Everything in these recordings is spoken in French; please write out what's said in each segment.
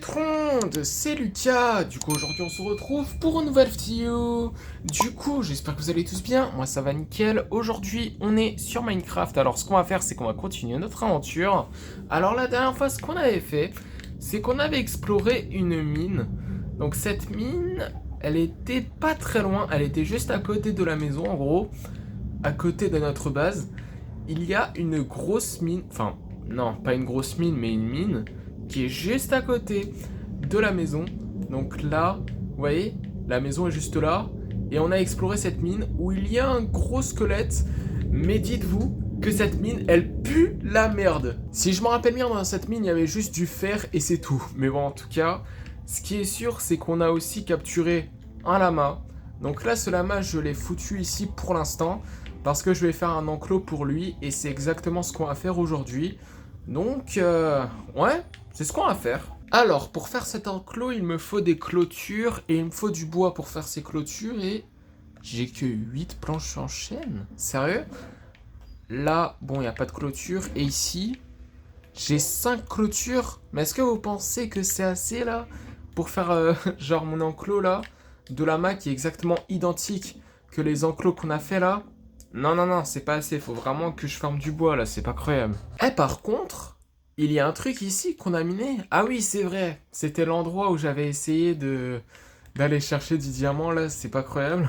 tout le monde, c'est Lucas. Du coup, aujourd'hui, on se retrouve pour une nouvelle vidéo. Du coup, j'espère que vous allez tous bien. Moi, ça va nickel. Aujourd'hui, on est sur Minecraft. Alors, ce qu'on va faire, c'est qu'on va continuer notre aventure. Alors, la dernière fois, ce qu'on avait fait, c'est qu'on avait exploré une mine. Donc, cette mine, elle était pas très loin. Elle était juste à côté de la maison, en gros. À côté de notre base. Il y a une grosse mine. Enfin, non, pas une grosse mine, mais une mine qui est juste à côté de la maison. Donc là, vous voyez, la maison est juste là. Et on a exploré cette mine où il y a un gros squelette. Mais dites-vous que cette mine, elle pue la merde. Si je me rappelle bien, dans cette mine, il y avait juste du fer et c'est tout. Mais bon, en tout cas, ce qui est sûr, c'est qu'on a aussi capturé un lama. Donc là, ce lama, je l'ai foutu ici pour l'instant. Parce que je vais faire un enclos pour lui. Et c'est exactement ce qu'on va faire aujourd'hui. Donc, ouais, c'est ce qu'on va faire. Alors, pour faire cet enclos, il me faut des clôtures et il me faut du bois pour faire ces clôtures et j'ai que 8 planches en chêne. Sérieux? Là, bon, il n'y a pas de clôture. Et ici, j'ai 5 clôtures. Mais est-ce que vous pensez que c'est assez, là, pour faire, genre, mon enclos, là, de lama qui est exactement identique que les enclos qu'on a fait, là? Non, non, non, c'est pas assez. Faut vraiment que je farme du bois, là. C'est pas croyable. Eh, par contre, il y a un truc ici qu'on a miné. Ah oui, c'est vrai. C'était l'endroit où j'avais essayé d'aller chercher du diamant, là. C'est pas croyable.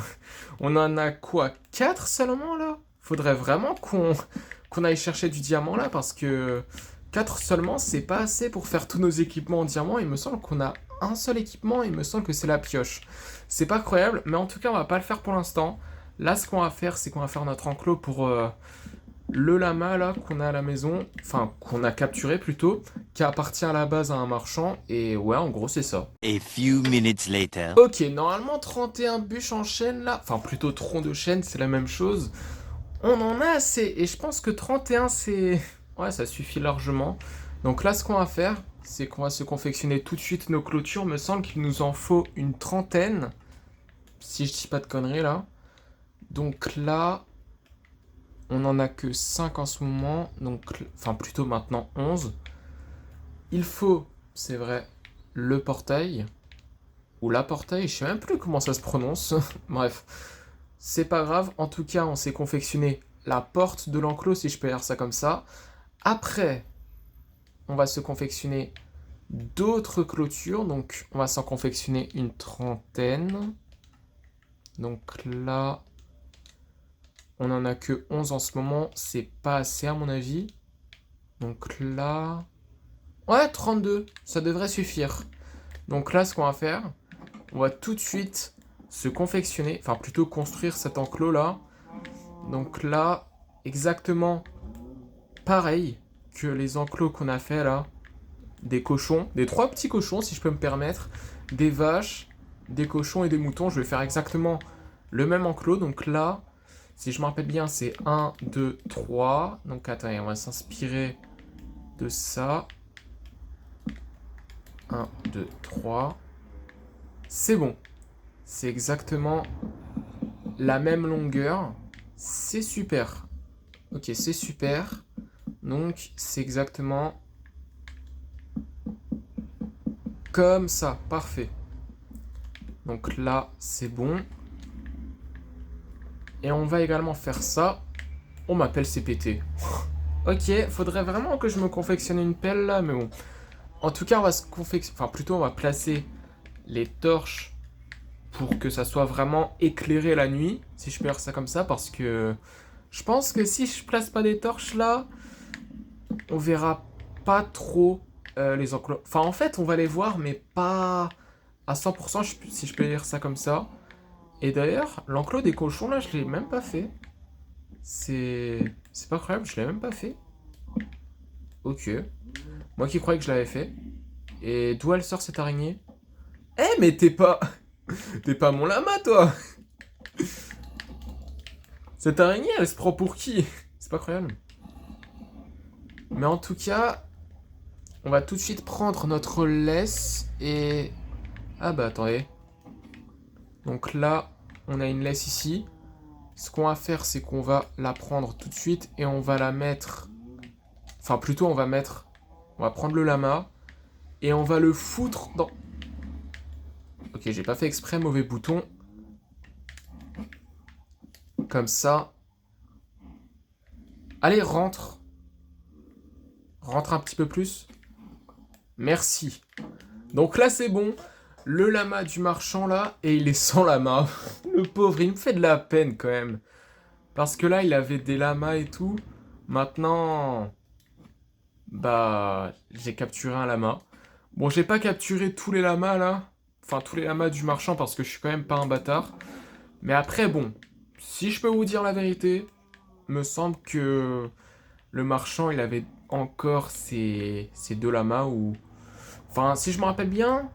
On en a quoi? 4 seulement, là? Faudrait vraiment qu'on aille chercher du diamant, là, parce que 4 seulement, c'est pas assez pour faire tous nos équipements en diamant. Il me semble qu'on a un seul équipement. Il me semble que c'est la pioche. C'est pas croyable, mais en tout cas, on va pas le faire pour l'instant. Là, ce qu'on va faire, c'est qu'on va faire notre enclos pour le lama là qu'on a à la maison, enfin qu'on a capturé plutôt, qui appartient à la base à un marchand. Et ouais, en gros, c'est ça. A few minutes later. Ok, normalement 31 bûches en chêne là, enfin plutôt troncs de chêne, c'est la même chose. On en a assez, et je pense que 31 c'est... Ouais, ça suffit largement. Donc là, ce qu'on va faire, c'est qu'on va se confectionner tout de suite nos clôtures. Me semble qu'il nous en faut une trentaine, si je dis pas de conneries là. Donc là, on en a que 5 en ce moment, donc, enfin plutôt maintenant 11. Il faut, c'est vrai, le portail, ou la portail, je sais même plus comment ça se prononce. Bref, c'est pas grave, en tout cas on s'est confectionné la porte de l'enclos, si je peux dire ça comme ça. Après, on va se confectionner d'autres clôtures, donc on va s'en confectionner une trentaine. Donc là... On en a que 11 en ce moment, c'est pas assez à mon avis. Donc là... Ouais, 32, ça devrait suffire. Donc là, ce qu'on va faire, on va tout de suite se confectionner, enfin plutôt construire cet enclos là. Donc là, exactement pareil que les enclos qu'on a fait là. Des cochons, des 3 petits cochons si je peux me permettre. Des vaches, des cochons et des moutons. Je vais faire exactement le même enclos. Donc là... Si je me rappelle bien, c'est 1, 2, 3. Donc attendez, on va s'inspirer de ça. 1, 2, 3. C'est bon. C'est exactement la même longueur. C'est super. Ok, c'est super. Donc c'est exactement comme ça. Parfait. Donc là, c'est bon. Et on va également faire ça. On m'appelle CPT. Ok, faudrait vraiment que je me confectionne une pelle là, mais bon. En tout cas, on va se confectionner... Enfin, plutôt, on va placer les torches pour que ça soit vraiment éclairé la nuit, si je peux dire ça comme ça, parce que je pense que si je place pas des torches là, on verra pas trop les enclos. Enfin, en fait, on va les voir, mais pas à 100%, si je peux dire ça comme ça. Et d'ailleurs, l'enclos des cochons, là, je l'ai même pas fait. C'est pas incroyable, je l'ai même pas fait. Ok. Moi qui croyais que je l'avais fait. Et d'où elle sort cette araignée? Eh, mais t'es pas... T'es pas mon lama, toi. Cette araignée, elle se prend pour qui? C'est pas incroyable. Mais en tout cas, on va tout de suite prendre notre laisse et... Ah bah attendez. Donc là, on a une laisse ici. Ce qu'on va faire, c'est qu'on va la prendre tout de suite et on va la mettre... Enfin, plutôt, on va prendre le lama Et on va le foutre dans... Ok, j'ai pas fait exprès, mauvais bouton. Comme ça. Allez, rentre. Rentre un petit peu plus. Merci. Donc là, c'est bon. Le lama du marchand, là, et il est sans lama. Le pauvre, il me fait de la peine, quand même. Parce que là, il avait des lamas et tout. Maintenant... Bah... J'ai capturé un lama. Bon, j'ai pas capturé tous les lamas, là. Enfin, tous les lamas du marchand, parce que je suis quand même pas un bâtard. Mais après, bon... Si je peux vous dire la vérité, me semble que... Le marchand, il avait encore ces deux lamas, ou... Enfin, si je me rappelle bien...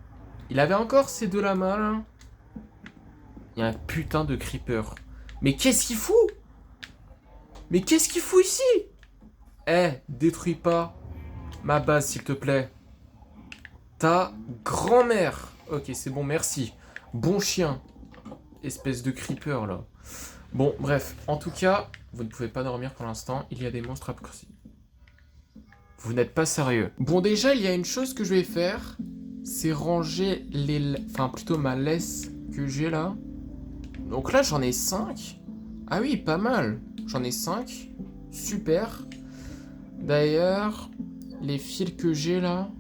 Il avait encore ces deux lamas, là. Il y a un putain de creeper. Mais qu'est-ce qu'il fout? Mais qu'est-ce qu'il fout ici? Eh, détruis pas ma base, s'il te plaît. Ta grand-mère. Ok, c'est bon, merci. Bon chien. Espèce de creeper, là. Bon, bref. En tout cas, vous ne pouvez pas dormir pour l'instant. Il y a des monstres à proximité. Vous n'êtes pas sérieux. Bon, déjà, il y a une chose que je vais faire. C'est ranger les... Enfin, plutôt ma laisse que j'ai là. Donc là, j'en ai 5. Ah oui, pas mal. J'en ai 5. Super. D'ailleurs, les fils que j'ai là...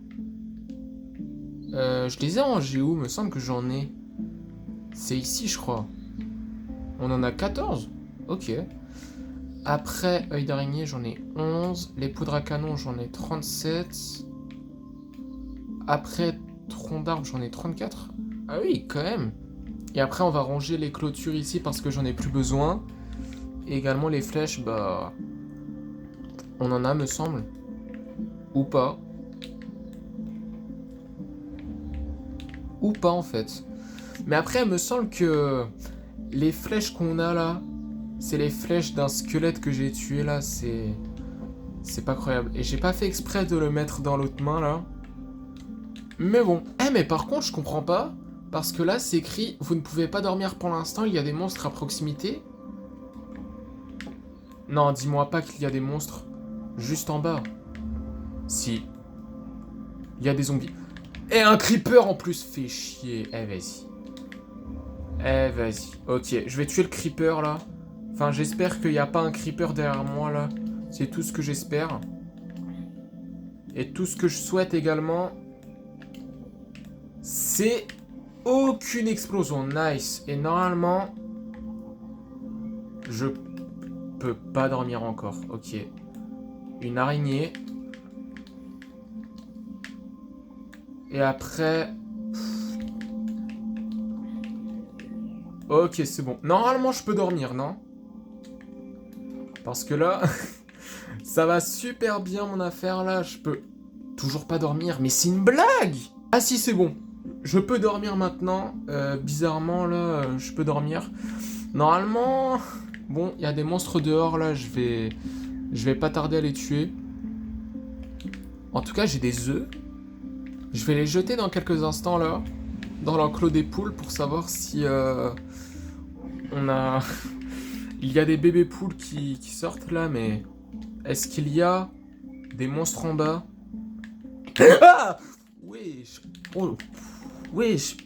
je les ai rangés où? Me semble que j'en ai. C'est ici, je crois. On en a 14. Ok. Après, œil d'araignée, j'en ai 11. Les poudres à canon, j'en ai 37. Après, tronc d'arbre, j'en ai 34. Ah oui, quand même. Et après, on va ranger les clôtures ici parce que j'en ai plus besoin. Et également les flèches, bah... On en a, me semble. Ou pas. Ou pas, en fait. Mais après, il me semble que... Les flèches qu'on a là... C'est les flèches d'un squelette que j'ai tué là, c'est... C'est pas croyable. Et j'ai pas fait exprès de le mettre dans l'autre main, là. Mais bon. Eh, mais par contre, je comprends pas. Parce que là, c'est écrit, vous ne pouvez pas dormir pour l'instant, il y a des monstres à proximité. Non, dis-moi pas qu'il y a des monstres juste en bas. Si. Il y a des zombies. Et un creeper en plus, fait chier. Eh, vas-y. Eh, vas-y. Ok, je vais tuer le creeper, là. Enfin, j'espère qu'il n'y a pas un creeper derrière moi, là. C'est tout ce que j'espère. Et tout ce que je souhaite également, c'est... Aucune explosion, nice. Et normalement, je peux pas dormir encore. Ok. Une araignée. Et après... Ok, c'est bon. Normalement, je peux dormir, non? Parce que là, ça va super bien mon affaire là. Je peux toujours pas dormir, mais c'est une blague! Ah si, c'est bon. Je peux dormir maintenant. Bizarrement, là, je peux dormir. Normalement... Bon, il y a des monstres dehors, là. Je vais pas tarder à les tuer. En tout cas, j'ai des œufs. Je vais les jeter dans quelques instants, là. Dans l'enclos des poules, pour savoir si... on a... Il y a des bébés poules qui sortent, là, mais... Est-ce qu'il y a des monstres en bas? Ah! Wesh. Oh... Wesh,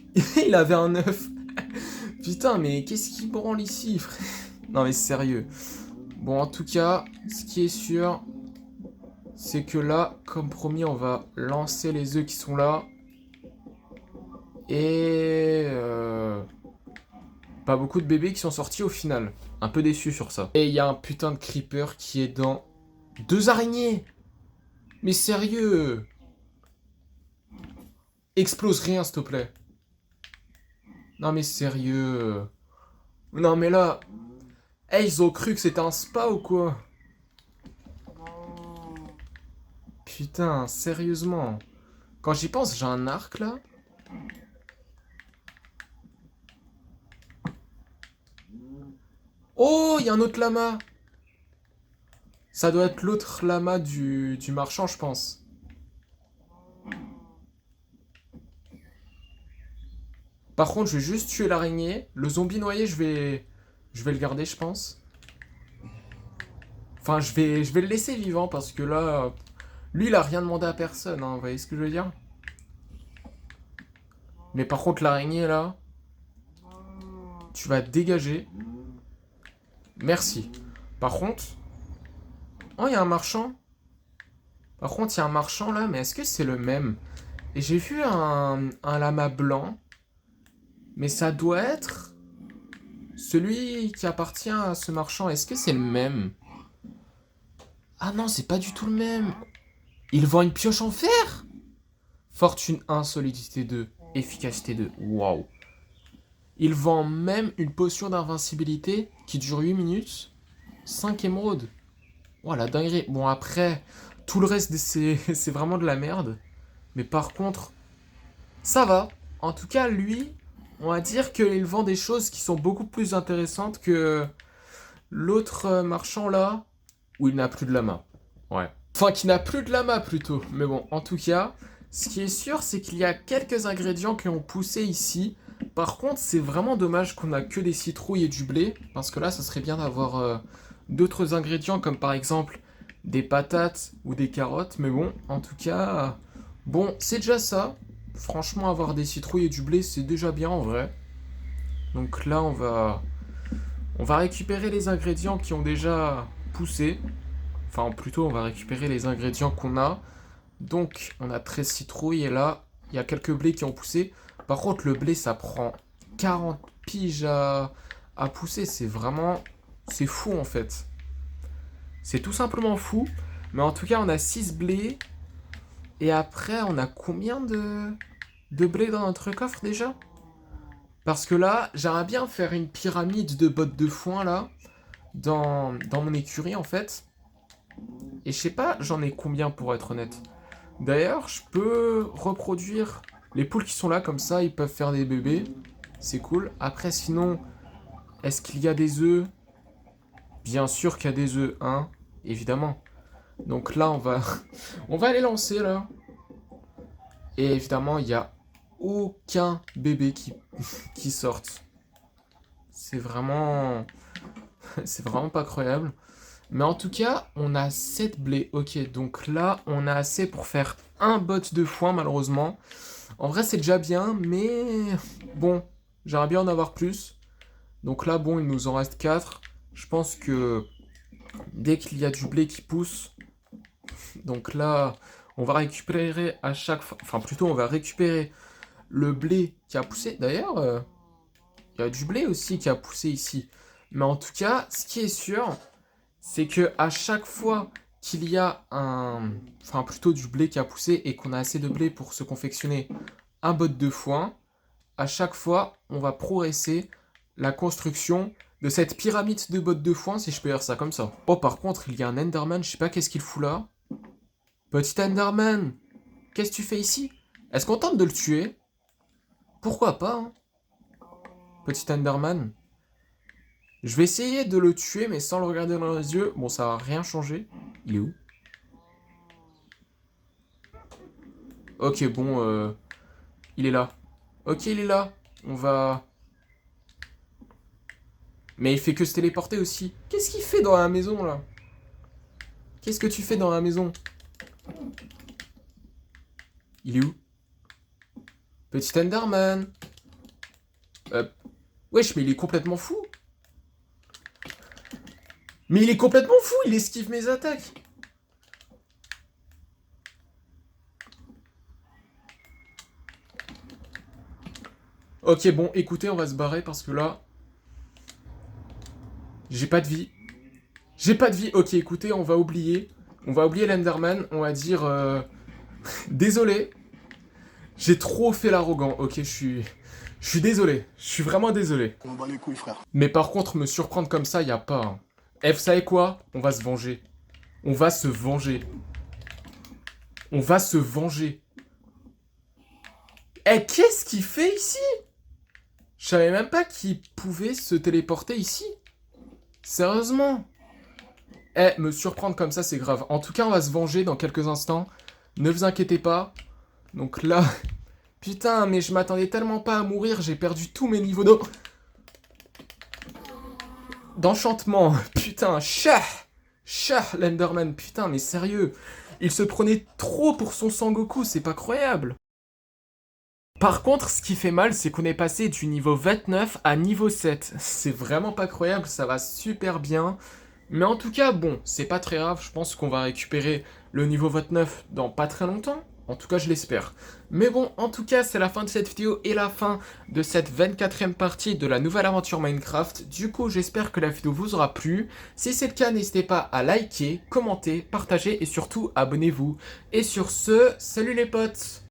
il avait un œuf. Putain, mais qu'est-ce qui branle ici, frère? Non, mais sérieux. Bon, en tout cas, ce qui est sûr, c'est que là, comme promis, on va lancer les œufs qui sont là. Et... pas beaucoup de bébés qui sont sortis au final. Un peu déçu sur ça. Et il y a un putain de creeper qui est dans... 2 araignées! Mais sérieux! Explose rien, s'il te plaît. Non mais sérieux. Non mais là... Eh, ils ont cru que c'était un spa ou quoi? Putain, sérieusement. Quand j'y pense, j'ai un arc là. Oh, il y a un autre lama. Ça doit être l'autre lama du marchand, je pense. Par contre, je vais juste tuer l'araignée. Le zombie noyé, je vais le garder, je pense. Enfin, je vais le laisser vivant parce que là... Lui, il a rien demandé à personne, hein, vous voyez ce que je veux dire? Mais par contre, l'araignée, là, tu vas dégager. Merci. Par contre... Oh, il y a un marchand. Par contre, il y a un marchand, là, mais est-ce que c'est le même? Et j'ai vu un lama blanc. Mais ça doit être... celui qui appartient à ce marchand. Est-ce que c'est le même? Ah non, c'est pas du tout le même. Il vend une pioche en fer? Fortune 1, solidité 2, efficacité 2. Waouh. Il vend même une potion d'invincibilité qui dure 8 minutes. 5 émeraudes. Voilà, dinguerie. Bon, après, tout le reste, c'est vraiment de la merde. Mais par contre, ça va. En tout cas, lui, on va dire qu'il vend des choses qui sont beaucoup plus intéressantes que l'autre marchand là, où il n'a plus de lama. Ouais. Enfin, qui n'a plus de lama plutôt. Mais bon, en tout cas, ce qui est sûr, c'est qu'il y a quelques ingrédients qui ont poussé ici. Par contre, c'est vraiment dommage qu'on a que des citrouilles et du blé. Parce que là, ça serait bien d'avoir d'autres ingrédients, comme par exemple des patates ou des carottes. Mais bon, en tout cas, bon, c'est déjà ça. Franchement, avoir des citrouilles et du blé, c'est déjà bien en vrai. Donc là, on va récupérer les ingrédients qui ont déjà poussé. Enfin, plutôt, on va récupérer les ingrédients qu'on a. Donc, on a 13 citrouilles et là, il y a quelques blés qui ont poussé. Par contre, le blé, ça prend 40 piges à pousser. C'est vraiment... c'est fou, en fait. C'est tout simplement fou. Mais en tout cas, on a 6 blés. Et après, on a combien de blé dans notre coffre, déjà? Parce que là, j'aimerais bien faire une pyramide de bottes de foin, là. Dans mon écurie, en fait. Et je sais pas, j'en ai combien pour être honnête. D'ailleurs, je peux reproduire les poules qui sont là, comme ça, ils peuvent faire des bébés. C'est cool. Après, sinon, est-ce qu'il y a des œufs? Bien sûr qu'il y a des œufs, hein, évidemment. Donc là, on va les lancer, là. Et évidemment, il n'y a aucun bébé qui sorte. C'est vraiment... c'est vraiment pas croyable. Mais en tout cas, on a 7 blés. Ok, donc là, on a assez pour faire un bot de foin, malheureusement. En vrai, c'est déjà bien, mais... bon, j'aimerais bien en avoir plus. Donc là, bon, il nous en reste 4. Je pense que dès qu'il y a du blé qui pousse... donc là, on va récupérer à chaque fois... enfin, plutôt, on va récupérer le blé qui a poussé. D'ailleurs, il y a du blé aussi qui a poussé ici. Mais en tout cas, ce qui est sûr... c'est que à chaque fois qu'il y a enfin plutôt du blé qui a poussé et qu'on a assez de blé pour se confectionner un bot de foin, à chaque fois, on va progresser la construction de cette pyramide de bottes de foin, si je peux dire ça comme ça. Oh, par contre, il y a un Enderman, je sais pas qu'est-ce qu'il fout là. Petit Enderman, qu'est-ce que tu fais ici? Est-ce qu'on tente de le tuer? Pourquoi pas, hein? Petit Enderman. Je vais essayer de le tuer, mais sans le regarder dans les yeux. Bon, ça va rien changer. Il est où? Ok, bon, il est là. Ok, il est là. On va... mais il fait que se téléporter aussi. Qu'est-ce qu'il fait dans la maison, là? Qu'est-ce que tu fais dans la maison? Il est où? Petit Enderman. Wesh, mais il est complètement fou. Mais il est complètement fou, il esquive mes attaques. Ok, bon, écoutez, on va se barrer parce que là... j'ai pas de vie. J'ai pas de vie. Ok, écoutez, on va oublier. On va oublier l'Enderman. On va dire... désolé. J'ai trop fait l'arrogant. Ok, je suis désolé. Je suis vraiment désolé. On bat les couilles, frère. Mais par contre, me surprendre comme ça, y a pas. Hein. Eh, vous savez quoi? On va se venger. On va se venger. On va se venger. Eh, qu'est-ce qu'il fait ici? Je savais même pas qu'il pouvait se téléporter ici. Sérieusement. Eh, me surprendre comme ça, c'est grave. En tout cas, on va se venger dans quelques instants. Ne vous inquiétez pas. Donc là... putain, mais je m'attendais tellement pas à mourir. J'ai perdu tous mes niveaux d'eau. D'enchantement. Putain, chat, l'Enderman. Putain, mais sérieux. Il se prenait trop pour son Sangoku. C'est pas croyable. Par contre, ce qui fait mal, c'est qu'on est passé du niveau 29 à niveau 7. C'est vraiment pas croyable, ça va super bien. Mais en tout cas, bon, c'est pas très grave, je pense qu'on va récupérer le niveau 29 dans pas très longtemps. En tout cas, je l'espère. Mais bon, en tout cas, c'est la fin de cette vidéo et la fin de cette 24e partie de la nouvelle aventure Minecraft. Du coup, j'espère que la vidéo vous aura plu. Si c'est le cas, n'hésitez pas à liker, commenter, partager et surtout abonnez-vous. Et sur ce, salut les potes!